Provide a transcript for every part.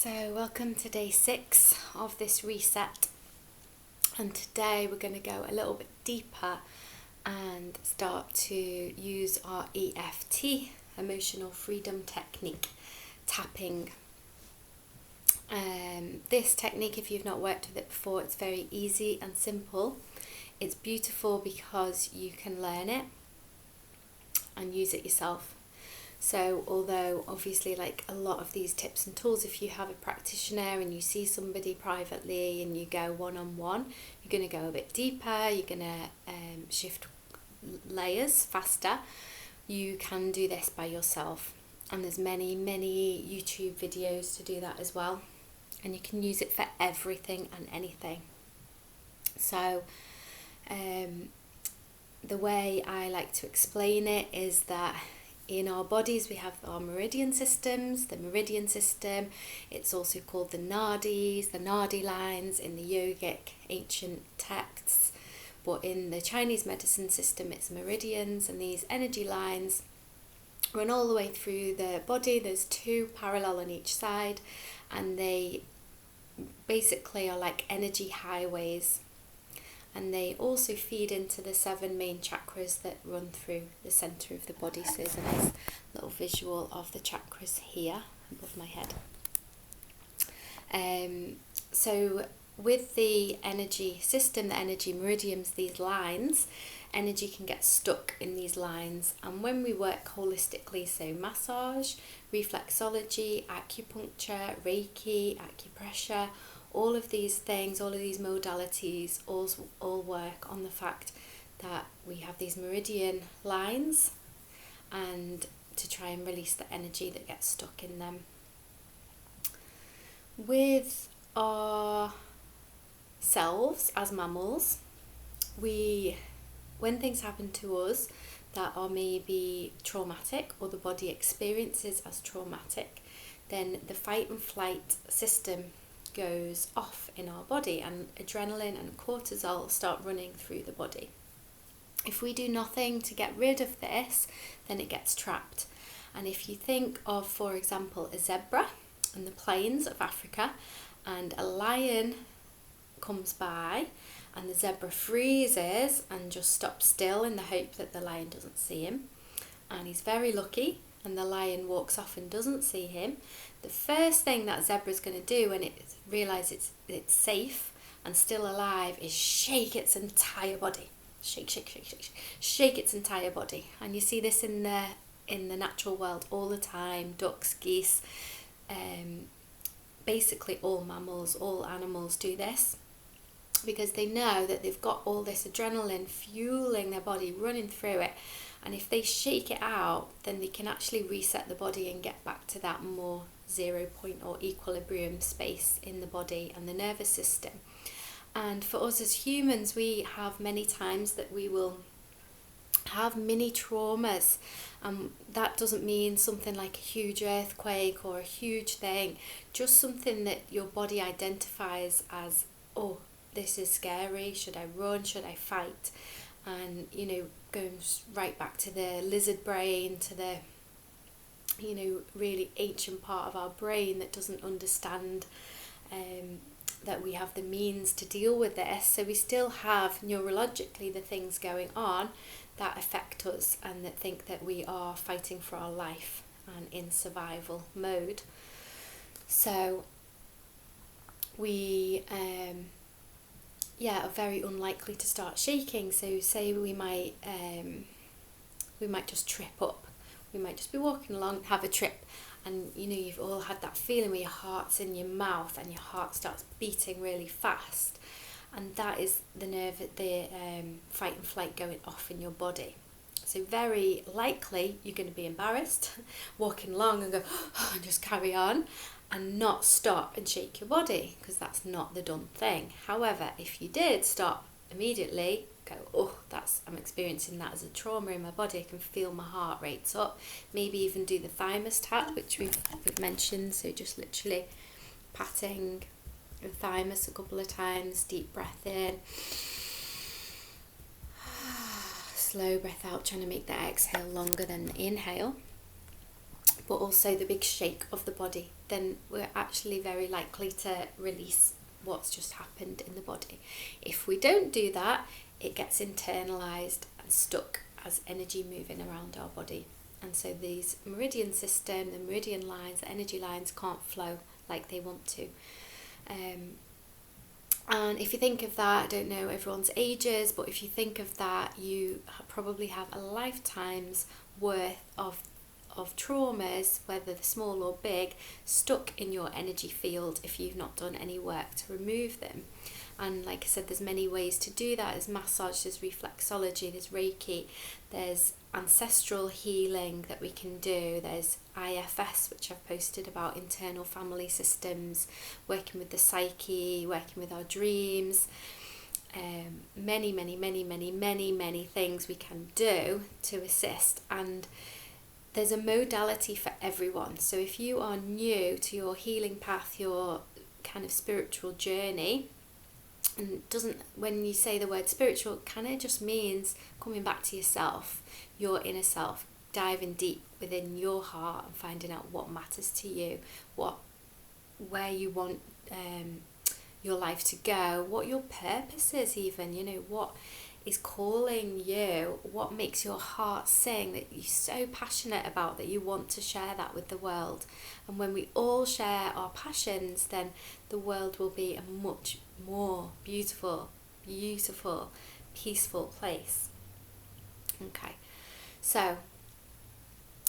So welcome to day 6 of this reset, and today we're going to go a little bit deeper and start to use our EFT, emotional freedom technique, tapping. This technique, if you've not worked with it before, it's very easy and simple. It's beautiful because you can learn it and use it yourself. So although obviously, like a lot of these tips and tools, if you have a practitioner and you see somebody privately and you go one-on-one, you're going to go a bit deeper, you're going to shift layers faster. You can do this by yourself, and there's many YouTube videos to do that as well, and you can use it for everything and anything. So the way I like to explain it is that in our bodies we have our meridian systems. The meridian system, it's also called the nadis, the nadi lines in the yogic ancient texts, but in the Chinese medicine system it's meridians, and these energy lines run all the way through the body. There's 2 parallel on each side, and they basically are like energy highways. And they also feed into the 7 main chakras that run through the centre of the body. So there's a nice little visual of the chakras here above my head. So with the energy system, the energy meridians, these lines, energy can get stuck in these lines. And when we work holistically, so massage, reflexology, acupuncture, Reiki, acupressure, all of these things, all of these modalities all work on the fact that we have these meridian lines, and to try and release the energy that gets stuck in them. With our selves as mammals, when things happen to us that are maybe traumatic, or the body experiences as traumatic, then the fight and flight system goes off in our body, and adrenaline and cortisol start running through the body. If we do nothing to get rid of this, then it gets trapped. And if you think of, for example, a zebra in the plains of Africa, and a lion comes by, and the zebra freezes and just stops still in the hope that the lion doesn't see him, and he's very lucky and the lion walks off and doesn't see him, the first thing that zebra is going to do when it realises it's safe and still alive is shake its entire body. Shake its entire body. And you see this in the natural world all the time. Ducks, geese, basically all mammals, all animals do this, because they know that they've got all this adrenaline fueling their body, running through it, and if they shake it out, then they can actually reset the body and get back to that more 0 point or equilibrium space in the body and the nervous system. And for us as humans, we have many times that we will have mini traumas. That doesn't mean something like a huge earthquake or a huge thing, just something that your body identifies as, oh, this is scary, should I run, should I fight? And, going right back to the lizard brain, to the, really ancient part of our brain that doesn't understand that we have the means to deal with this. So we still have neurologically the things going on that affect us and that think that we are fighting for our life and in survival mode. So we are very unlikely to start shaking. So say we might just trip up. We might just be walking along, have a trip, and you've all had that feeling where your heart's in your mouth and your heart starts beating really fast, and that is the fight and flight going off in your body. So very likely you're going to be embarrassed walking along and go, oh, and just carry on and not stop and shake your body, because that's not the done thing. However, if you did stop immediately, go, oh, I'm experiencing that as a trauma in my body, I can feel my heart rates up, maybe even do the thymus tap, which we've mentioned, so just literally patting the thymus a couple of times, deep breath in, slow breath out, trying to make the exhale longer than the inhale. but also the big shake of the body then we're actually very likely to release what's just happened in the body. If we don't do that, it gets internalized and stuck as energy moving around our body. And so these meridian system, the meridian lines, the energy lines can't flow like they want to. And if you think of that, I don't know everyone's ages, but if you think of that, you probably have a lifetime's worth of traumas, whether they're small or big, stuck in your energy field if you've not done any work to remove them. And like I said, there's many ways to do that. There's massage, there's reflexology, there's Reiki, there's ancestral healing that we can do, there's IFS, which I've posted about, internal family systems, working with the psyche, working with our dreams, many things we can do to assist. And there's a modality for everyone. So if you are new to your healing path, your kind of spiritual journey, and when you say the word spiritual, it kind of just means coming back to yourself, your inner self, diving deep within your heart and finding out what matters to you, where you want your life to go, what your purpose is even, what is calling you, what makes your heart sing, that you're so passionate about that you want to share that with the world. And when we all share our passions, then the world will be a much more beautiful, peaceful place. Okay, so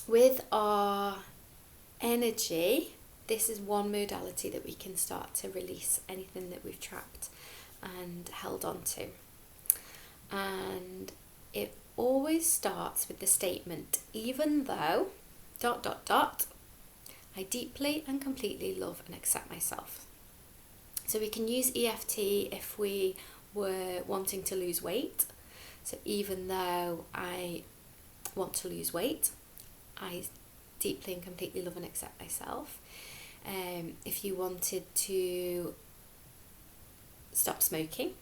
with our energy, this is one modality that we can start to release anything that we've trapped and held on to. And it always starts with the statement, even though ... I deeply and completely love and accept myself. So we can use EFT if we were wanting to lose weight. So even though I want to lose weight, I deeply and completely love and accept myself. If you wanted to stop smoking,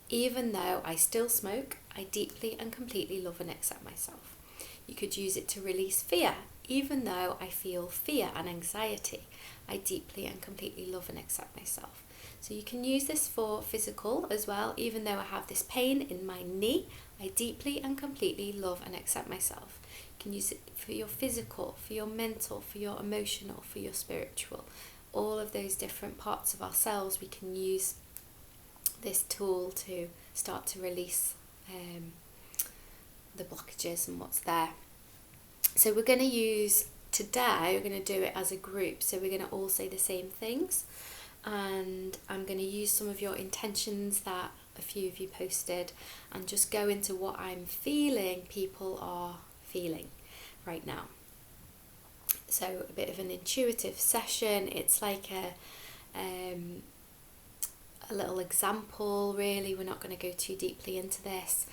even though I still smoke, I deeply and completely love and accept myself. You could use it to release fear. Even though I feel fear and anxiety, I deeply and completely love and accept myself. So you can use this for physical as well. Even though I have this pain in my knee, I deeply and completely love and accept myself. You can use it for your physical, for your mental, for your emotional, for your spiritual. All of those different parts of ourselves, we can use this tool to start to release the blockages and what's there. So we're going to use, today, we're going to do it as a group. So we're going to all say the same things. And I'm going to use some of your intentions that a few of you posted and just go into what I'm feeling people are feeling right now. So a bit of an intuitive session. It's like a little example, really. We're not going to go too deeply into this.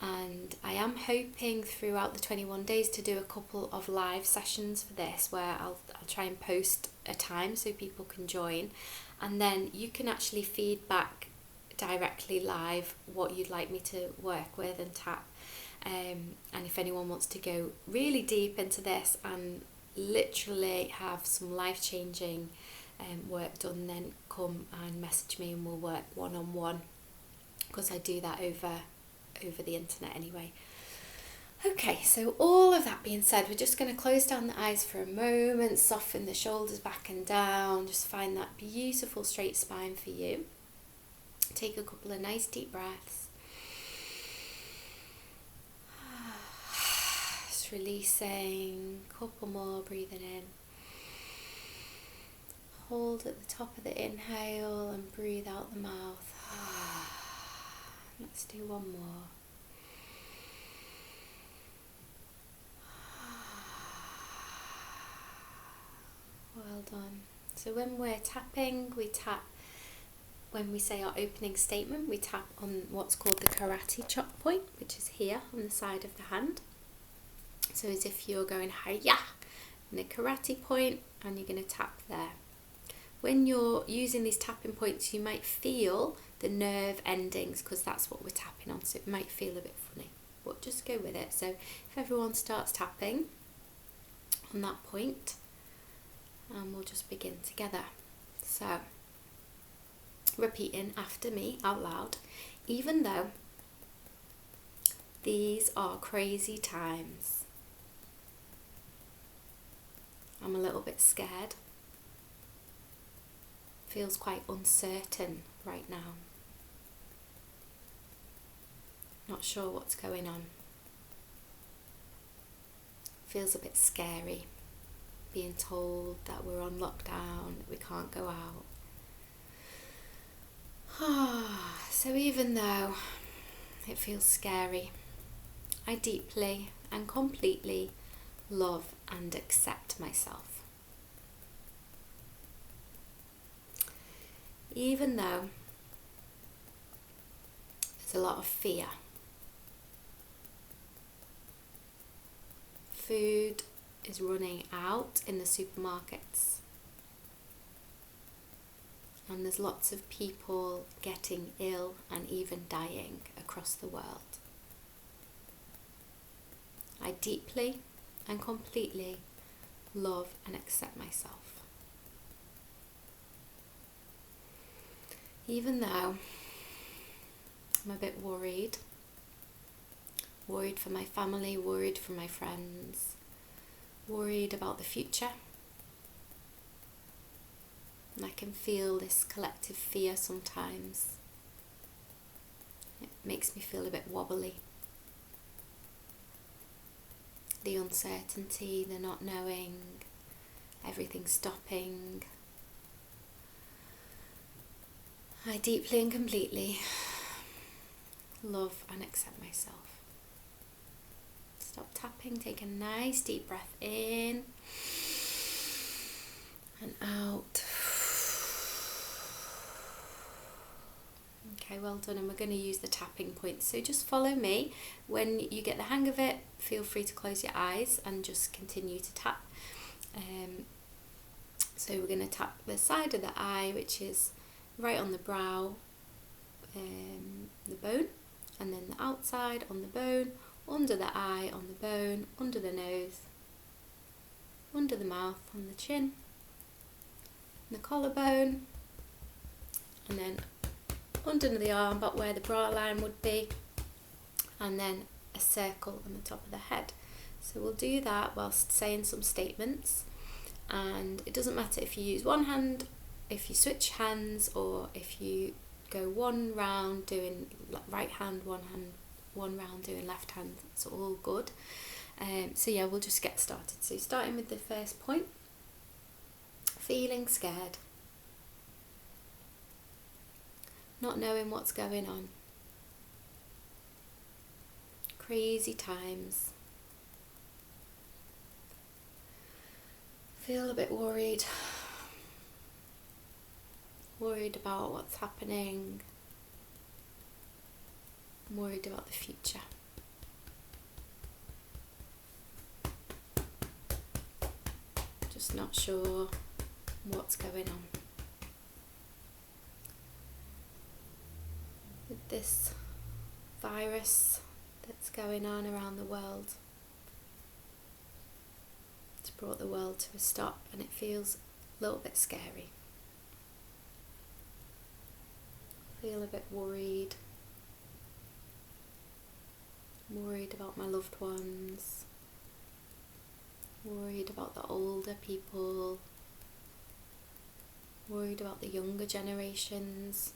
And I am hoping throughout the 21 days to do a couple of live sessions for this, where I'll try and post a time so people can join, and then you can actually feedback directly live what you'd like me to work with and tap. And if anyone wants to go really deep into this and literally have some life-changing work done, then come and message me and we'll work one-on-one, because I do that over the internet anyway. Okay, so all of that being said, we're just going to close down the eyes for a moment, soften the shoulders back and down, just find that beautiful straight spine for you. Take a couple of nice deep breaths. Just releasing, couple more, breathing in. Hold at the top of the inhale and breathe out the mouth. Let's do one more. Well done. So when we're tapping, we tap, when we say our opening statement, we tap on what's called the karate chop point, which is here on the side of the hand. So as if you're going hi-ya in a karate point, and you're going to tap there. When you're using these tapping points, you might feel the nerve endings, because that's what we're tapping on, so it might feel a bit funny, but just go with it. So if everyone starts tapping on that point, and we'll just begin together. So, repeating after me out loud. Even though these are crazy times, I'm a little bit scared. Feels quite uncertain right now. Not sure what's going on. Feels a bit scary being told that we're on lockdown, that we can't go out. So even though it feels scary, I deeply and completely love and accept myself. Even though there's a lot of fear. Food is running out in the supermarkets. And there's lots of people getting ill and even dying across the world. I deeply and completely love and accept myself. Even though I'm a bit worried for my family, worried for my friends, worried about the future. And I can feel this collective fear sometimes. It makes me feel a bit wobbly. The uncertainty, the not knowing, everything stopping. I deeply and completely love and accept myself. Stop tapping, take a nice deep breath in and out. Okay, well done, and we're going to use the tapping points. So just follow me. When you get the hang of it, feel free to close your eyes and just continue to tap. So we're going to tap the side of the eye, which is right on the brow, the bone, and then the outside on the bone, under the eye on the bone, under the nose, under the mouth, on the chin, the collarbone, and then under the arm, about where the brow line would be, and then a circle on the top of the head. So we'll do that whilst saying some statements, and it doesn't matter if you use one hand, if you switch hands, or if you go one round doing right hand, one round doing left hand. It's all good. So yeah, we'll just get started. So starting with the first point, feeling scared, not knowing what's going on, crazy times, feel a bit worried about what's happening, worried about the future. Just not sure what's going on. With this virus that's going on around the world, it's brought the world to a stop, and it feels a little bit scary. Feel a bit worried about my loved ones, worried about the older people, worried about the younger generations.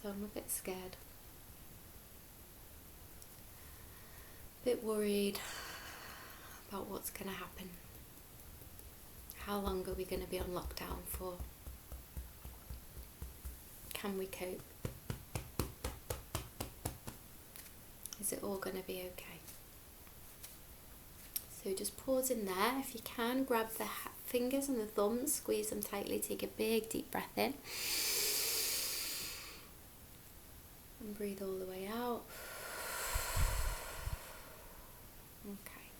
So I'm a bit scared, a bit worried about what's going to happen. How long are we going to be on lockdown for? Can we cope? Is it all going to be okay? So just pause in there. If you can, grab the fingers and the thumbs, squeeze them tightly, take a big deep breath in. And breathe all the way out. Okay,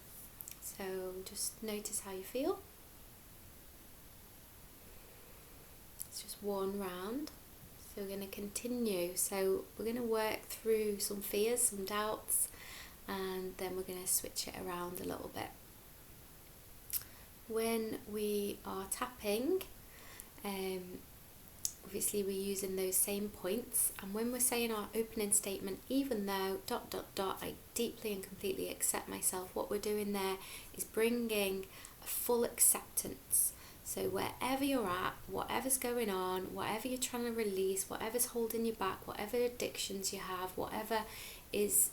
so just notice how you feel. It's just one round. So we're going to continue. So we're going to work through some fears, some doubts, and then we're going to switch it around a little bit. When we are tapping, obviously we're using those same points, and when we're saying our opening statement, even though ... I deeply and completely accept myself, what we're doing there is bringing a full acceptance. So wherever you're at, whatever's going on, whatever you're trying to release, whatever's holding you back, whatever addictions you have, whatever is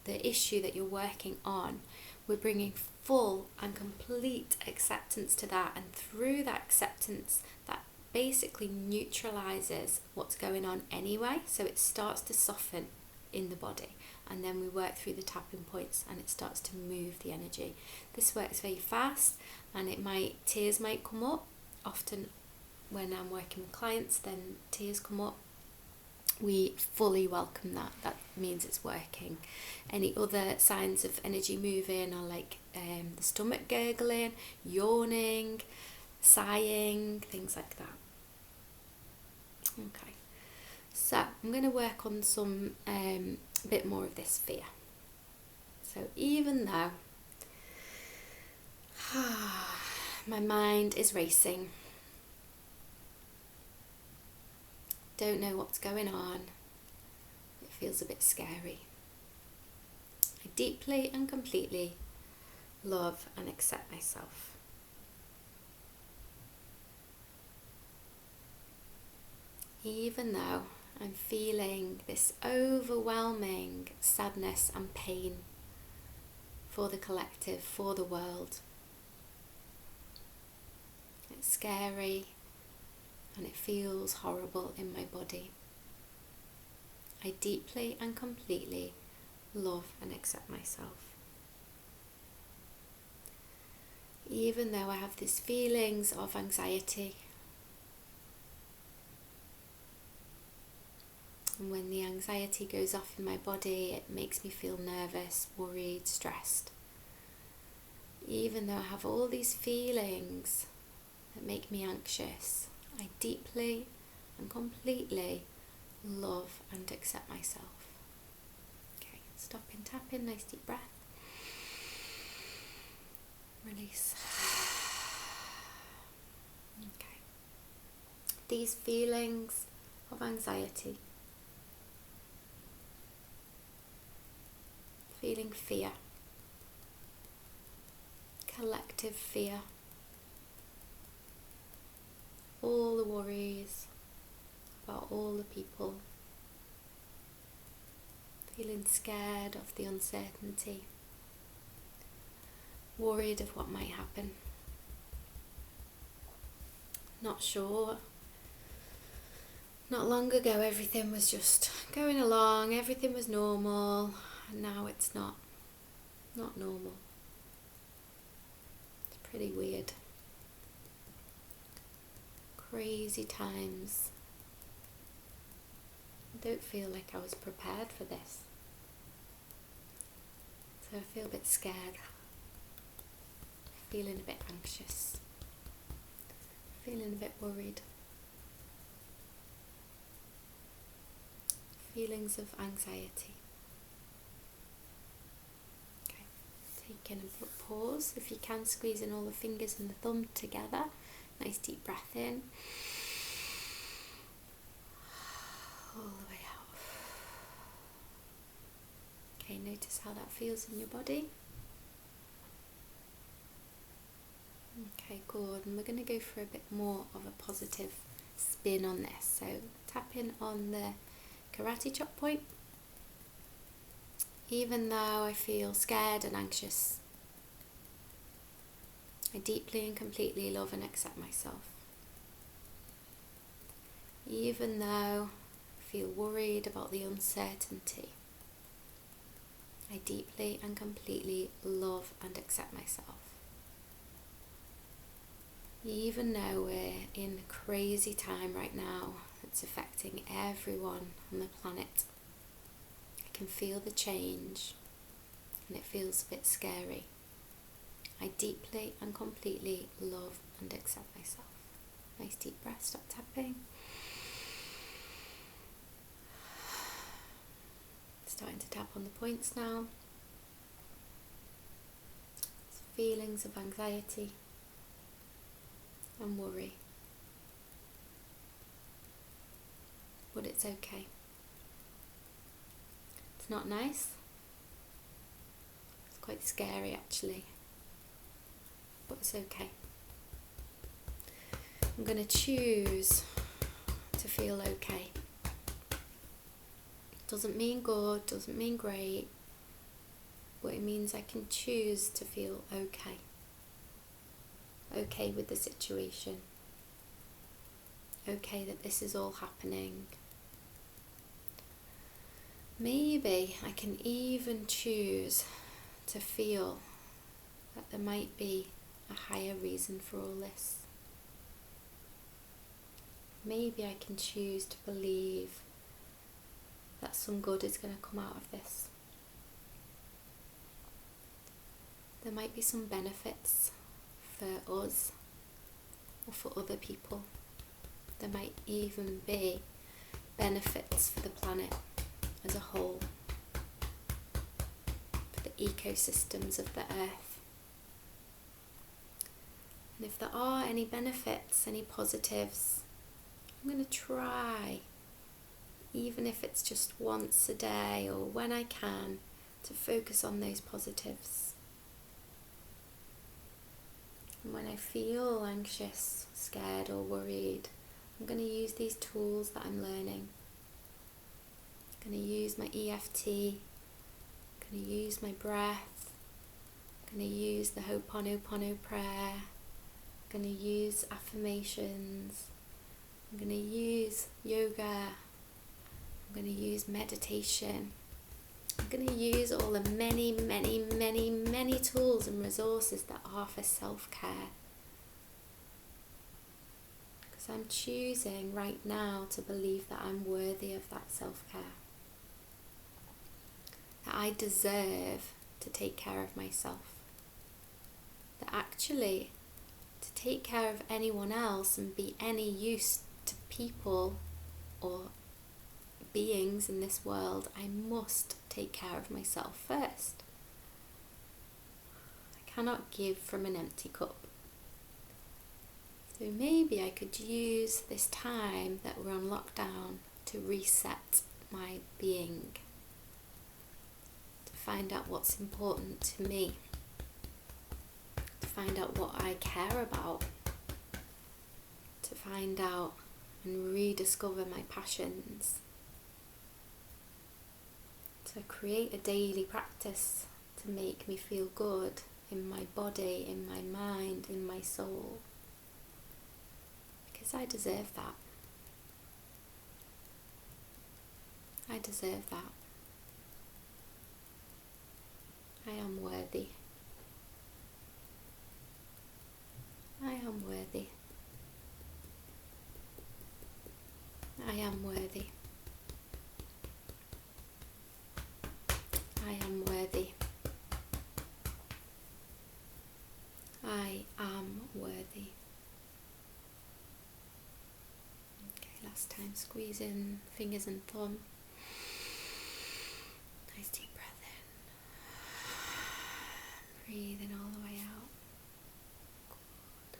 the issue that you're working on, we're bringing full and complete acceptance to that, and through that acceptance, that basically neutralizes what's going on anyway, so it starts to soften in the body, and then we work through the tapping points and it starts to move the energy. This works very fast, and tears might come up. Often when I'm working with clients, then tears come up. We fully welcome that. That means it's working. Any other signs of energy moving are like the stomach gurgling, yawning, sighing, things like that. Okay, so I'm going to work on some bit more of this fear. So even though my mind is racing, don't know what's going on, it feels a bit scary, I deeply and completely love and accept myself. Even though I'm feeling this overwhelming sadness and pain for the collective, for the world, it's scary and it feels horrible in my body, I deeply and completely love and accept myself. Even though I have these feelings of anxiety, and when the anxiety goes off in my body, it makes me feel nervous, worried, stressed. Even though I have all these feelings that make me anxious, I deeply and completely love and accept myself. Okay, stopping, tapping, nice deep breath. Release. Okay. These feelings of anxiety, feeling fear, collective fear, all the worries about all the people, feeling scared of the uncertainty, worried of what might happen, not sure. Not long ago everything was just going along, everything was normal, and now it's not normal. It's pretty weird. Crazy times. I don't feel like I was prepared for this. So I feel a bit scared. Feeling a bit anxious. Feeling a bit worried. Feelings of anxiety. Okay, taking a pause. If you can, squeezing all the fingers and the thumb together. Nice deep breath in. All the way out. Okay, notice how that feels in your body. Okay, good. And we're going to go for a bit more of a positive spin on this. So tapping on the karate chop point. Even though I feel scared and anxious, I deeply and completely love and accept myself. Even though I feel worried about the uncertainty, I deeply and completely love and accept myself. Even though we're in a crazy time right now that's affecting everyone on the planet, I can feel the change and it feels a bit scary. I deeply and completely love and accept myself. Nice deep breath, stop tapping. Starting to tap on the points now. feelings of anxiety and worry. But it's okay. It's not nice. It's quite scary actually. But it's okay. I'm going to choose to feel okay. Doesn't mean good, doesn't mean great, but it means I can choose to feel okay. Okay with the situation. Okay that this is all happening. Maybe I can even choose to feel that there might be a higher reason for all this. Maybe I can choose to believe that some good is going to come out of this. There might be some benefits for us or for other people. There might even be benefits for the planet as a whole, for the ecosystems of the earth. And if there are any benefits, any positives, I'm going to try, even if it's just once a day or when I can, to focus on those positives. And when I feel anxious, scared or worried, I'm going to use these tools that I'm learning. I'm going to use my EFT, I'm going to use my breath, I'm going to use the Ho'oponopono prayer, I'm going to use affirmations, I'm going to use yoga, I'm going to use meditation. I'm going to use all the many, many, many, many tools and resources that are for self-care. Because I'm choosing right now to believe that I'm worthy of that self-care. That I deserve to take care of myself. That actually, to take care of anyone else and be any use to people or beings in this world, I must take care of myself first. I cannot give from an empty cup. So maybe I could use this time that we're on lockdown to reset my being, to find out what's important to me, to find out what I care about, to find out and rediscover my passions. To create a daily practice to make me feel good in my body, in my mind, in my soul. Because I deserve that. I deserve that. I am worthy. I am worthy. I am worthy. I am worthy. I am worthy. Okay, last time, squeeze in fingers and thumb. Nice deep breath in. Breathe in all the way out. Good.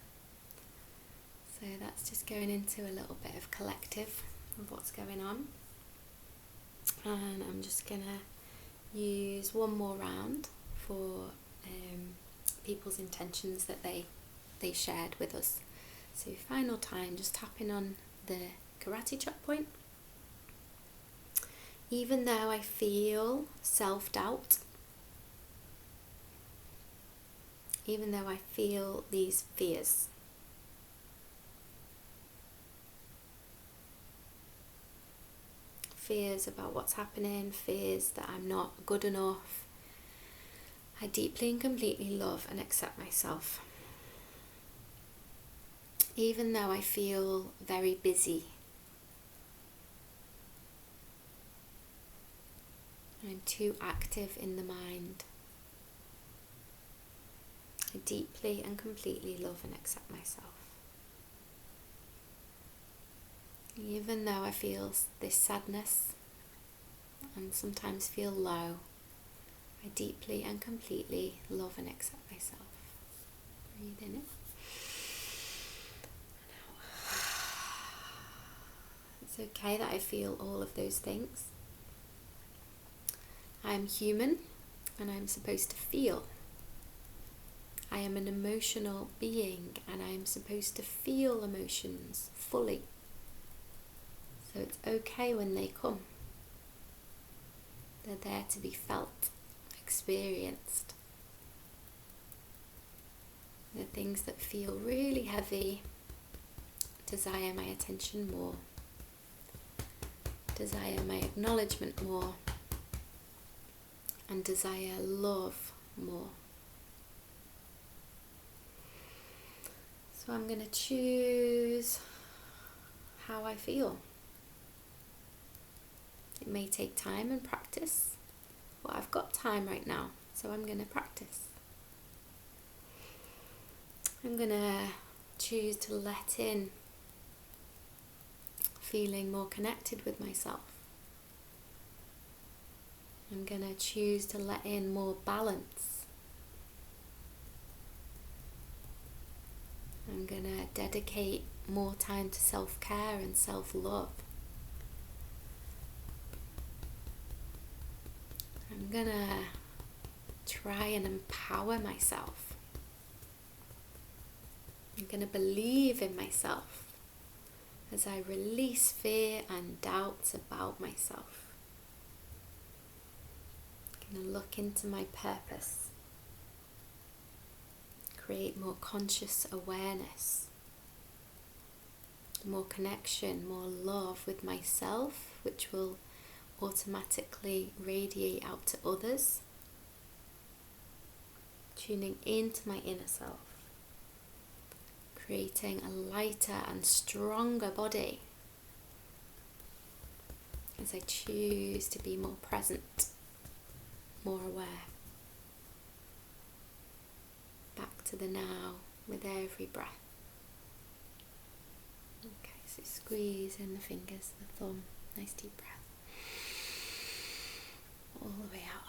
So that's just going into a little bit of collective of what's going on. And I'm just going to use one more round for people's intentions that they shared with us. So final time, just tapping on the karate chop point. Even though I feel self-doubt, even though I feel these fears, fears about what's happening, fears that I'm not good enough, I deeply and completely love and accept myself. Even though I feel very busy, I'm too active in the mind, I deeply and completely love and accept myself. Even though I feel this sadness and sometimes feel low, I deeply and completely love and accept myself. Breathe in it. It's okay that I feel all of those things. I am human and I'm supposed to feel. I am an emotional being and I am supposed to feel emotions fully. So it's okay when they come. They're there to be felt, experienced. The things that feel really heavy desire my attention more, desire my acknowledgement more, and desire love more. So I'm going to choose how I feel. It may take time and practice, but I've got time right now, so I'm going to practice. I'm going to choose to let in feeling more connected with myself. I'm going to choose to let in more balance. I'm going to dedicate more time to self-care and self-love. I'm going to try and empower myself. I'm going to believe in myself as I release fear and doubts about myself. I'm going to look into my purpose. Create more conscious awareness. More connection, more love with myself, which will automatically radiate out to others. Tuning into my inner self. Creating a lighter and stronger body as I choose to be more present, more aware. Back to the now with every breath. Okay, so squeeze in the fingers, the thumb, nice deep breath. All the way out.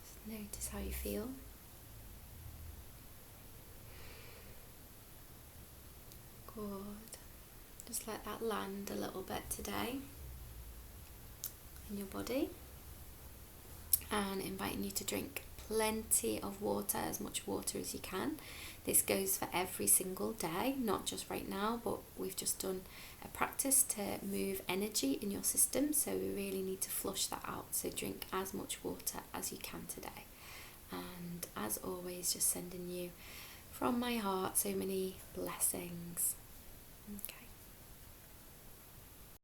Just notice how you feel. Good. Just let that land a little bit today in your body. And inviting you to drink plenty of water, as much water as you can. This goes for every single day, not just right now, but we've just done a practice to move energy in your system, so we really need to flush that out. So drink as much water as you can today. And as always, just sending you from my heart so many blessings. Okay.